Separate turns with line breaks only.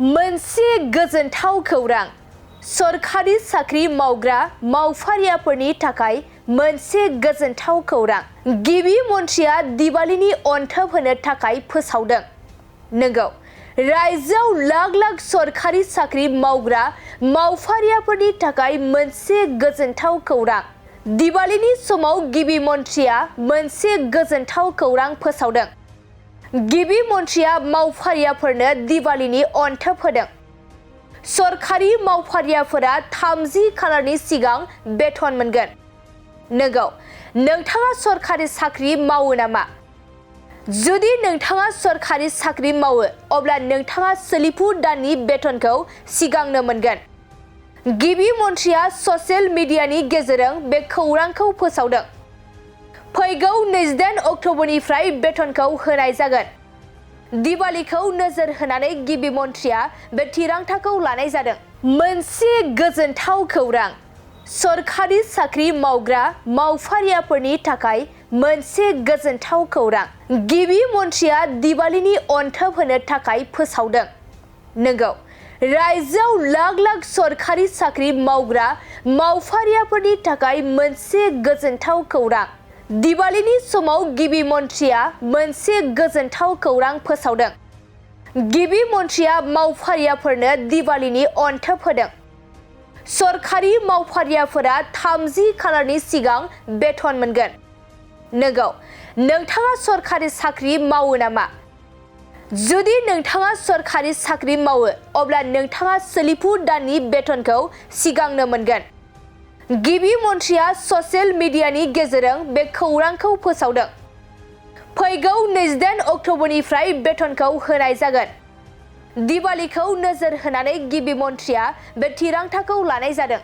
मोनसे गोजोनथाव खौरां सरकारि साख्रि मावग्रा मावफारियाफोरनि थाखाय मोनसे गोजोनथाव खौरां गिबि मन्थ्रिया दिवालीनि अनथोब होनो थाखाय फोसावदों। नंगौ, रायजोआव लाख लाख सरकारि साख्रि मावग्रा मावफारियाफोरनि थाखाय मोनसे गोजोनथाव खौरां दिवालीनि समाव गिबि मन्थ्रिया मोनसे गोजोनथाव खौरां फोसावदों। गिबि मन्थ्रिया मावफारियाफोरनो दिवालीनि अनथोब होदों। सरकारि मावफारियाफोरा 30 खालारनि सिगां बेथन मोनगोन। नंगौ, नोंथाङा सरकारि साख्रि मावो नामा? जुदि नोंथाङा सरकारि साख्रि मावो, अब्ला नोंथाङा सोलिफु दाननि बेथनखौ सिगांनो मोनगोन। गिबि मन्थ्रिया ससियेल मिडियानि गेजेरजों बे खौरांखौ फोसावदों। फैगौ 28 अक्ट'बरनिफ्राय बेथनखौ होनाय जागोन। दिवालीखौ नोजोर होनानै गिबि मन्थ्रिया बे थिरांथाखौ लानाय जादों। मोनसे गोजोनथाव खौरां सरकारि साख्रि मावग्रा मावफारियाफोरनि थाखाय मोनसे गोजोनथाव खौरां गिबि मन्थ्रिया दिवालीनि अनथोब होनो थाखाय फोसावदों। नंगौ, रायजोआव लाख लाख सरकारि साख्रि मावग्रा मावफारियाफोरनि थाखाय मोनसे गोजोनथाव खौरां दिवालीनि समाव गिबि मन्थ्रिया मोनसे गोजोनथाव खौरां फोसावदों। गिबि मन्थ्रिया मावफारियाफोरनो दिवालीनि अनथोब होदों। सरकारि मावफारियाफोरा 30 खालारनि सिगां बेथन मोनगोन। नंगौ, नोंथाङा सरकारि साख्रि मावो नामा? जुदि नोंथाङा सरकारि साख्रि मावो, अब्ला नोंथाङा सोलिफु दाननि बेथनखौ सिगांनो मोनगोन। गिबि मन्थ्रिया ससियेल मिडियानि गेजेरजों बे खौरांखौ फोसावदों। फैगौ 28 अक्ट'बरनिफ्राय बेथनखौ होनाय जागोन। दिवालीखौ नोजोर होनानै गिबि मन्थ्रिया बे थिरांथाखौ लानाय जादों।